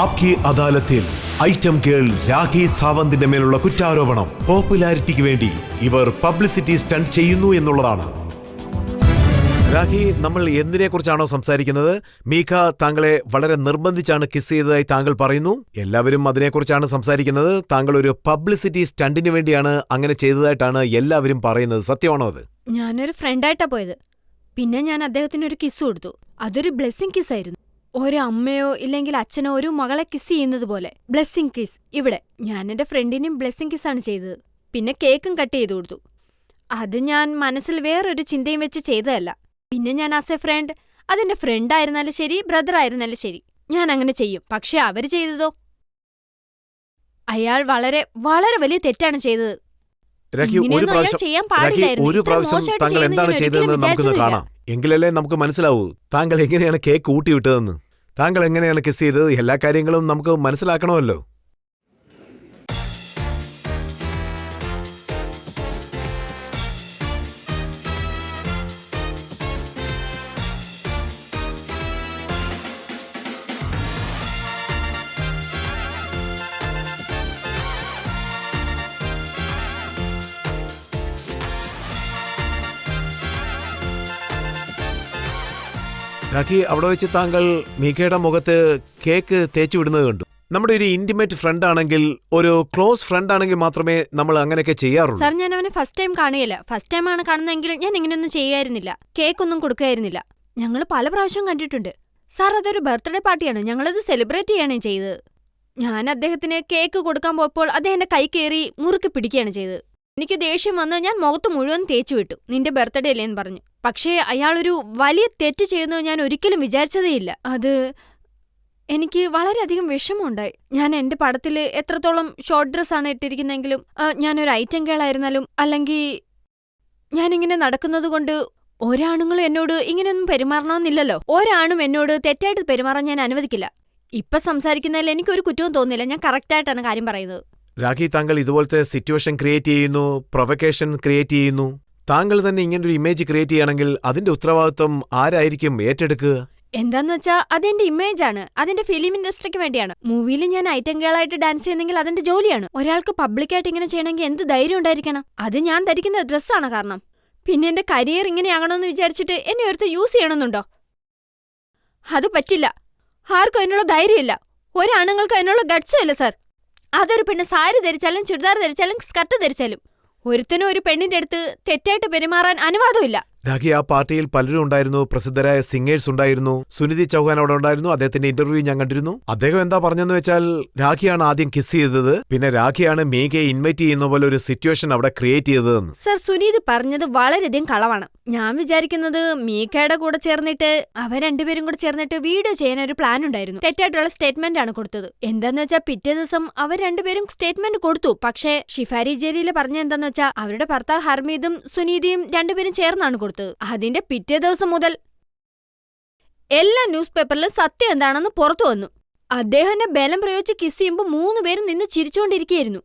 ആപ്കി അദാലത്തിൽ item girl Rakhi സാവന്തിന്റെ മേലുള്ള കുറ്റാരോപണം പോപ്പുലാരിറ്റിക്ക് വേണ്ടി ഇവർ പബ്ലിസിറ്റി സ്റ്റണ്ട് ചെയ്യുന്നു എന്നുള്ളതാണ്. രാഖി, നമ്മൾ എന്തിനെ കുറിച്ചാണോ സംസാരിക്കുന്നത്? മീഖ താങ്കളെ വളരെ നിർബന്ധിച്ചാണ് കിസ് ചെയ്തതായി താങ്കൾ പറയുന്നു. എല്ലാവരും അതിനെക്കുറിച്ചാണ് സംസാരിക്കുന്നത്. താങ്കൾ ഒരു പബ്ലിസിറ്റി സ്റ്റണ്ടിന് വേണ്ടിയാണ് അങ്ങനെ ചെയ്തതായിട്ടാണ് എല്ലാവരും പറയുന്നത്. സത്യമാണോ അത്? ഞാനൊരു ഫ്രണ്ടായിട്ടാ പോയത്. പിന്നെ ഞാൻ അദ്ദേഹത്തിന് ഒരു കിസ് കൊടുത്തു. അതൊരു ബ്ലെസ്സിങ് കിസ് ആയിരുന്നു. ഒരു അമ്മയോ ഇല്ലെങ്കിൽ അച്ഛനോ ഒരു മകളെ കിസ് ചെയ്യുന്നത് പോലെ ബ്ലെസ്സിങ് കിസ്. ഇവിടെ ഞാൻ എന്റെ ഫ്രണ്ടിനും ബ്ലെസ്സിങ് കിസ്സാണ് ചെയ്തത്. പിന്നെ കേക്കും കട്ട് ചെയ്തു കൊടുത്തു. അത് ഞാൻ മനസ്സിൽ വേറൊരു ചിന്തയും വെച്ച് ചെയ്തതല്ല. പിന്നെ ഞാൻ ആസ് എ ഫ്രണ്ട്, അതെന്റെ ഫ്രണ്ട് ആയിരുന്നാലും ശരി, ബ്രദർ ആയിരുന്നാലും ശരി, ഞാൻ അങ്ങനെ ചെയ്യും. പക്ഷെ അവര് ചെയ്തതോ, അയാൾ വളരെ വളരെ വലിയ തെറ്റാണ് ചെയ്തത്. ഒരു പ്രാവശ്യം താങ്കൾ എന്താണ് ചെയ്തതെന്ന് നമുക്കൊന്ന് കാണാം. എങ്കിലല്ലേ നമുക്ക് മനസ്സിലാവൂ താങ്കൾ എങ്ങനെയാണ് കേക്ക് കൂട്ടിവിട്ടതെന്ന്. താങ്കൾ എങ്ങനെയാണ് കിസ് ചെയ്തത്, എല്ലാ കാര്യങ്ങളും നമുക്ക് മനസ്സിലാക്കണമല്ലോ. രാഖി, അവിടെ വെച്ച് താങ്കൾ മീഖയുടെ മുഖത്ത് കേക്ക് തേച്ചു വിടുന്നത് കണ്ടു. നമ്മുടെ ഒരു ഇന്റിമേറ്റ് ഫ്രണ്ട് ആണെങ്കിൽ, ഒരു ക്ലോസ് ഫ്രണ്ട് ആണെങ്കിൽ മാത്രമേ നമ്മൾ അങ്ങനെയൊക്കെ ചെയ്യാറുള്ളൂ. സാർ, ഞാൻ അവനെ ഫസ്റ്റ് ടൈം കാണുകയില്ല. ഫസ്റ്റ് ടൈം ആണ് കാണുന്നതെങ്കിൽ ഞാൻ ഇങ്ങനെയൊന്നും ചെയ്യായിരുന്നില്ല. കേക്കൊന്നും കൊടുക്കായിരുന്നില്ല. ഞങ്ങൾ പല പ്രാവശ്യം കണ്ടിട്ടുണ്ട്. സാർ, അതൊരു ബർത്ത്ഡേ പാർട്ടിയാണ്. ഞങ്ങളത് സെലിബ്രേറ്റ് ചെയ്യാണ് ചെയ്തത്. ഞാൻ അദ്ദേഹത്തിന് കേക്ക് കൊടുക്കാൻ പോയപ്പോൾ അദ്ദേഹം എന്റെ കൈ കയറി മുറുക്കി പിടിക്കുകയാണ് ചെയ്തത്. എനിക്ക് ദേഷ്യം വന്ന് ഞാൻ മുഖത്ത് മുഴുവൻ തേച്ചു വിട്ടു. നിന്റെ ബർത്ത്ഡേ അല്ലേന്ന് പറഞ്ഞു. പക്ഷേ അയാളൊരു വലിയ തെറ്റ് ചെയ്യുന്നത് ഞാൻ ഒരിക്കലും വിചാരിച്ചതേയില്ല. അത് എനിക്ക് വളരെയധികം വിഷമമുണ്ടായി. ഞാൻ എന്റെ പടത്തിൽ എത്രത്തോളം ഷോർട്ട് ഡ്രസ്സാണ് ഇട്ടിരിക്കുന്നെങ്കിലും, ഞാനൊരു ഐറ്റം കേളായിരുന്നാലും, അല്ലെങ്കിൽ ഞാനിങ്ങനെ നടക്കുന്നത് കൊണ്ട് ഒരാണുങ്ങളും എന്നോട് ഇങ്ങനെയൊന്നും പെരുമാറണമെന്നില്ലല്ലോ. ഒരാണും എന്നോട് തെറ്റായിട്ട് പെരുമാറാൻ ഞാൻ അനുവദിക്കില്ല. ഇപ്പൊ സംസാരിക്കുന്നതിൽ എനിക്കൊരു കുറ്റവും തോന്നുന്നില്ല. ഞാൻ കറക്റ്റായിട്ടാണ് കാര്യം പറയുന്നത്. രാഖി, താങ്കൾ ഇതുപോലത്തെ സിറ്റുവേഷൻ ക്രിയേറ്റ് ചെയ്യുന്നു, പ്രൊവക്കേഷൻ ക്രിയേറ്റ് ചെയ്യുന്നു. താങ്കൾ തന്നെ ഇങ്ങനൊരു ഇമേജ് ക്രിയേറ്റ് ചെയ്യണമെങ്കിൽ അതിന്റെ ഉത്തരവാദിത്വം ആരായിരിക്കും ഏറ്റെടുക്കുക? എന്താന്ന് വെച്ചാ അതെന്റെ ഇമേജാണ്. അതിന്റെ ഫിലിം ഇൻഡസ്ട്രിക്ക് വേണ്ടിയാണ്. മൂവിയിൽ ഞാൻ ഐറ്റം ഗേളായിട്ട് ഡാൻസ് ചെയ്യുന്നെങ്കിൽ അതെന്റെ ജോലിയാണ്. ഒരാൾക്ക് പബ്ലിക്കായിട്ട് ഇങ്ങനെ ചെയ്യണമെങ്കിൽ എന്ത് ധൈര്യം ഉണ്ടായിരിക്കണം. അത് ഞാൻ ധരിക്കുന്ന ഡ്രസ്സാണ് കാരണം. പിന്നെ എന്റെ കരിയർ ഇങ്ങനെയാകണമെന്ന് വിചാരിച്ചിട്ട് എന്നെ ഒരുത്ത് യൂസ് ചെയ്യണമെന്നുണ്ടോ? അത് പറ്റില്ല. ആർക്കും അതിനുള്ള ധൈര്യമില്ല. ഒരാണുങ്ങൾക്ക് അതിനുള്ള ഗട്ട്സും ഇല്ല സാർ. അതൊരു പെണ്ണ് സാരി ധരിച്ചാലും ചുരിദാർ ധരിച്ചാലും സ്കർട്ട് ധരിച്ചാലും ഒരുത്തനും ഒരു പെണ്ണിന്റെ അടുത്ത് തെറ്റായിട്ട് പെരുമാറാൻ അനുവാദമില്ല. രാഖി, ആ പാർട്ടിയിൽ പലരും ഉണ്ടായിരുന്നു. പ്രസിദ്ധരായ സിംഗേഴ്സ് ഉണ്ടായിരുന്നു. സുനിധി ചൗഹാൻ അവിടെ ഉണ്ടായിരുന്നു. അദ്ദേഹത്തിന്റെ ഇന്റർവ്യൂ ഞാൻ കണ്ടിരുന്നു. അദ്ദേഹം എന്താ പറഞ്ഞെന്ന് വെച്ചാൽ, രാഖിയാണ് ആദ്യം കിസ് ചെയ്തത്, പിന്നെ രാഖിയാണ് മീഖയെ ഇൻവൈറ്റ് ചെയ്യുന്ന പോലെ ഒരു സിറ്റുവേഷൻ അവിടെ ക്രിയേറ്റ് ചെയ്തതെന്ന്. സർ, സുനീത് പറഞ്ഞത് വളരെയധികം കളവാണ്. ഞാൻ വിചാരിക്കുന്നത് മീഖയുടെ കൂടെ ചേർന്നിട്ട് അവർ രണ്ടുപേരും കൂടെ ചേർന്നിട്ട് വീഡിയോ ചെയ്യാൻ ഒരു പ്ലാൻ ഉണ്ടായിരുന്നു. തെറ്റായിട്ടുള്ള സ്റ്റേറ്റ്മെന്റ് ആണ് കൊടുത്തത്. എന്താന്ന് വെച്ചാൽ പിറ്റേ ദിവസം അവർ രണ്ടുപേരും സ്റ്റേറ്റ്മെന്റ് കൊടുത്തു. പക്ഷേ ഷിഫാരി ജെറിയില് പറഞ്ഞ എന്താന്ന് വെച്ചാൽ അവരുടെ ഭർത്താവ് ഹർമീദും സുനീതിയും രണ്ടുപേരും ചേർന്നാണ് കൊടുത്തത്. അതിന്റെ പിറ്റേ ദിവസം മുതൽ എല്ലാ ന്യൂസ് പേപ്പറിലും സത്യം എന്താണെന്ന് പുറത്തു വന്നു. അദ്ദേഹത്തെ ബലം പ്രയോഗിച്ച് കിസ് ചെയ്യുമ്പോൾ 3 പേരും നിന്ന് ചിരിച്ചുകൊണ്ടിരിക്കുകയായിരുന്നു.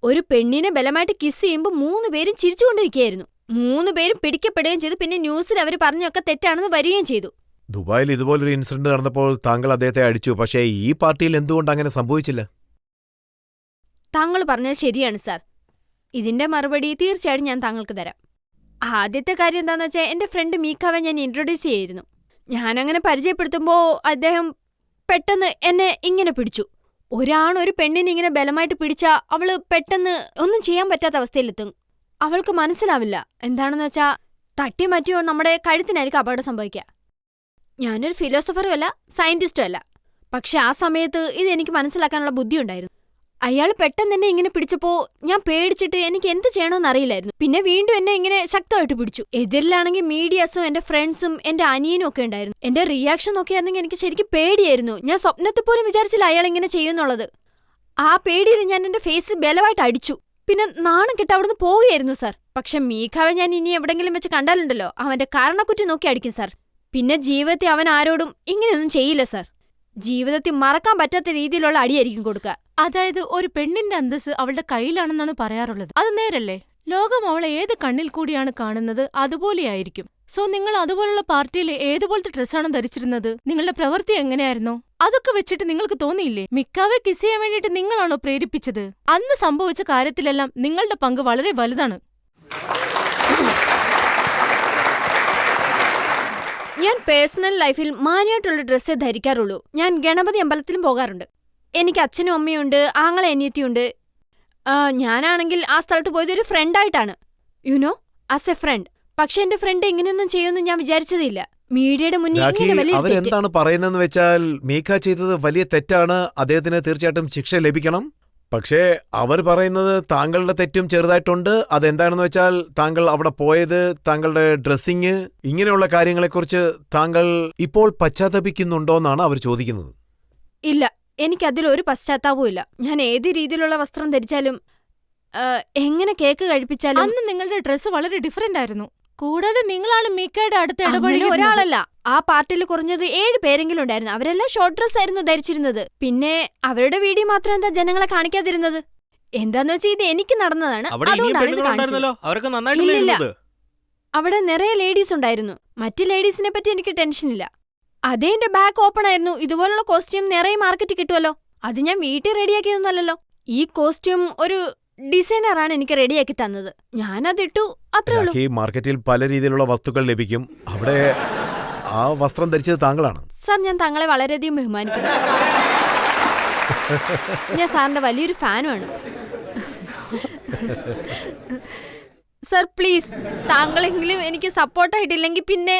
ഒരു പെണ്ണിനെ ബലമായിട്ട് കിസ് ചെയ്യുമ്പോൾ 3 പേരും ചിരിച്ചുകൊണ്ടിരിക്കുകയായിരുന്നു. 3 പേരും പിടിക്കപ്പെടുകയും ചെയ്തു. പിന്നെ ന്യൂസിൽ അവർ പറഞ്ഞൊക്കെ തെറ്റാണെന്ന് വരികയും ചെയ്തു. ദുബായിൽ ഇതുപോലൊരു ഇൻസിഡന്റ് നടന്നപ്പോൾ താങ്കൾ അദ്ദേഹത്തെ അടിച്ചു. പക്ഷേ ഈ പാർട്ടിയിൽ എന്തുകൊണ്ട് അങ്ങനെ സംഭവിച്ചില്ല? താങ്കൾ പറഞ്ഞത് ശരിയാണ് സാർ. ഇതിന്റെ മറുപടി തീർച്ചയായിട്ടും ഞാൻ താങ്കൾക്ക് തരാം. ആദ്യത്തെ കാര്യം എന്താണെന്ന് വെച്ചാൽ എന്റെ ഫ്രണ്ട് മീഖാവെ ഞാൻ ഇൻട്രൊഡ്യൂസ് ചെയ്യായിരുന്നു. ഞാനങ്ങനെ പരിചയപ്പെടുത്തുമ്പോൾ അദ്ദേഹം പെട്ടെന്ന് എന്നെ ഇങ്ങനെ പിടിച്ചു. ഒരു പെണ്ണിനെ ഇങ്ങനെ ബലമായിട്ട് പിടിച്ചാൽ അവള് പെട്ടെന്ന് ഒന്നും ചെയ്യാൻ പറ്റാത്ത അവസ്ഥയിലെത്തും. അവൾക്ക് മനസ്സിലാവില്ല. എന്താണെന്ന് വെച്ചാൽ തട്ടി മാറ്റിയോ നമ്മുടെ കഴുത്തിനായിരിക്കും അപകടം സംഭവിക്കുക. ഞാനൊരു ഫിലോസഫറും അല്ല, സയന്റിസ്റ്റും അല്ല. പക്ഷെ ആ സമയത്ത് ഇതെനിക്ക് മനസ്സിലാക്കാനുള്ള ബുദ്ധിയുണ്ടായിരുന്നു. അയാൾ പെട്ടെന്ന് എന്നെ ഇങ്ങനെ പിടിച്ചപ്പോ ഞാൻ പേടിച്ചിട്ട് എനിക്ക് എന്ത് ചെയ്യണമെന്ന് അറിയില്ലായിരുന്നു. പിന്നെ വീണ്ടും എന്നെ ഇങ്ങനെ ശക്തമായിട്ട് പിടിച്ചു. എതിരിലാണെങ്കിൽ മീഡിയാസും എന്റെ ഫ്രണ്ട്സും എന്റെ അനിയനും ഒക്കെ ഉണ്ടായിരുന്നു. എന്റെ റിയാക്ഷൻ നോക്കിയായിരുന്നെങ്കിൽ എനിക്ക് ശരിക്കും പേടിയായിരുന്നു. ഞാൻ സ്വപ്നത്തിൽ പോലും വിചാരിച്ചില്ല അയാൾ ഇങ്ങനെ ചെയ്യുന്നുള്ളത്. ആ പേടിയിൽ ഞാൻ എന്റെ ഫേസ് ബലമായിട്ട് അടിച്ചു. പിന്നെ നാണം കെട്ട് അവിടുന്ന് പോവുകയായിരുന്നു സാർ. പക്ഷെ മീഖാവെ ഞാൻ ഇനി എവിടെങ്കിലും വെച്ച് കണ്ടാലുണ്ടല്ലോ അവന്റെ കാരണക്കുറ്റി നോക്കി അടിക്കും സാർ. പിന്നെ ജീവിതത്തിൽ അവൻ ആരോടും ഇങ്ങനെയൊന്നും ചെയ്യില്ല സാർ. ജീവിതത്തിൽ മറക്കാൻ പറ്റാത്ത രീതിയിലുള്ള അടിയായിരിക്കും കൊടുക്കുക. അതായത് ഒരു പെണ്ണിന്റെ അന്തസ് അവളുടെ കയ്യിലാണെന്നാണ് പറയാറുള്ളത്. അത് നേരല്ലേ? ലോകം അവളെ ഏത് കണ്ണിൽ കൂടിയാണ് കാണുന്നത് അതുപോലെയായിരിക്കും. സോ നിങ്ങൾ അതുപോലുള്ള പാർട്ടിയിൽ ഏതുപോലത്തെ ഡ്രസ്സാണ് ധരിച്ചിരുന്നത്? നിങ്ങളുടെ പ്രവൃത്തി എങ്ങനെയായിരുന്നു? അതൊക്കെ വെച്ചിട്ട് നിങ്ങൾക്ക് തോന്നിയില്ലേ മിക്കാവെ കിസ് ചെയ്യാൻ വേണ്ടിയിട്ട് നിങ്ങളാണോ പ്രേരിപ്പിച്ചത്? അന്ന് സംഭവിച്ച കാര്യത്തിലെല്ലാം നിങ്ങളുടെ പങ്ക് വളരെ വലുതാണ്. ഞാൻ പേഴ്സണൽ ലൈഫിൽ മാന്യമായിട്ടുള്ള ഡ്രസ്സേ ധരിക്കാറുള്ളൂ. ഞാൻ ഗണപതി അമ്പലത്തിലും പോകാറുണ്ട്. എനിക്ക് അച്ഛനും അമ്മയുണ്ട്, ആങ്ങളെ അനിയത്തിയുണ്ട്. ഞാനാണെങ്കിൽ ആ സ്ഥലത്ത് പോയത് ഒരു ഫ്രണ്ടായിട്ടാണ്, യുനോ, ആസ് എ ഫ്രണ്ട്. പക്ഷെ എന്റെ ഫ്രണ്ട് ഇങ്ങനെയൊന്നും ചെയ്യുമെന്ന് ഞാൻ വിചാരിച്ചതേയില്ല. മീഡിയയുടെ മുന്നിൽ ഇങ്ങനെ വലിയ തെറ്റ്. അവരെന്താണ് പറയുന്നതെന്ന് വെച്ചാൽ മീക്ക ചെയ്തത് വലിയ തെറ്റാണ്, അദ്ദേഹത്തിന് തീർച്ചയായിട്ടും ശിക്ഷ ലഭിക്കണം. പക്ഷേ അവർ പറയുന്നത് താങ്കളുടെ തെറ്റും ചെറുതായിട്ടുണ്ട്. അതെന്താണെന്ന് വെച്ചാൽ താങ്കൾ അവിടെ പോയത്, താങ്കളുടെ ഡ്രസ്സിങ്, ഇങ്ങനെയുള്ള കാര്യങ്ങളെക്കുറിച്ച് താങ്കൾ ഇപ്പോൾ പശ്ചാത്തപിക്കുന്നുണ്ടോന്നാണ് അവർ ചോദിക്കുന്നത്. ഇല്ല, എനിക്കതിലൊരു പശ്ചാത്താപവും ഇല്ല. ഞാൻ ഏത് രീതിയിലുള്ള വസ്ത്രം ധരിച്ചാലും എങ്ങനെ കേക്ക് കഴിപ്പിച്ചാലും അന്ന് നിങ്ങളുടെ ഡ്രസ്സ് വളരെ ഡിഫറന്റ് ആയിരുന്നു. കൂടാതെ നിങ്ങളാണ് മീക്കയുടെ അടുത്ത് അങ്ങനെ ഇടപഴകിയിരുന്നത്. ഒരാളല്ല, ആ പാർട്ടിയിൽ കുറഞ്ഞത് 7 പേരെങ്കിലും ഉണ്ടായിരുന്നു. അവരെല്ലാം ഷോർട്ട് ഡ്രസ് ആയിരുന്നു ധരിച്ചിരുന്നത്. പിന്നെ അവരുടെ വീഡിയോ മാത്രം എന്താ ജനങ്ങളെ കാണിക്കാതിരുന്നത്? എന്താന്ന് വെച്ചാൽ ഇത് എനിക്ക് നടന്നതാണ്, അതുകൊണ്ടാണ് ഇത് കാണിച്ചത്. ഇല്ലില്ല, അവിടെ നിറയെ ലേഡീസ് ഉണ്ടായിരുന്നു. മറ്റ് ലേഡീസിനെ പറ്റി എനിക്ക് ടെൻഷനില്ല. അതേ എന്റെ ബാഗ് ഓപ്പൺ ആയിരുന്നു. ഇതുപോലുള്ള കോസ്റ്റ്യൂം നിറയെ മാർക്കറ്റ് കിട്ടുമല്ലോ. അത് ഞാൻ വീട്ടിൽ റെഡിയാക്കിയൊന്നുമല്ലല്ലോ. ഈ കോസ്റ്റ്യൂം ഒരു ഡിസൈനറാണ് എനിക്ക് റെഡിയാക്കി തന്നത്. ഞാനതിട്ടു, അത്രേ ഉള്ളൂ. ഈ മാർക്കറ്റിൽ പല രീതിയിലുള്ള വസ്തുക്കൾ ലഭിക്കും. അവിടെ ആ വസ്ത്രം ധരിച്ചത് താങ്കളാണ്. സാർ, ഞാൻ താങ്കളെ വളരെയധികം ബഹുമാനിക്കുന്നു. ഞാൻ സാറിന്റെ വലിയൊരു ഫാനുമാണ്. സർ പ്ലീസ്, താങ്കളെങ്കിലും എനിക്ക് സപ്പോർട്ടായിട്ടില്ലെങ്കിൽ പിന്നെ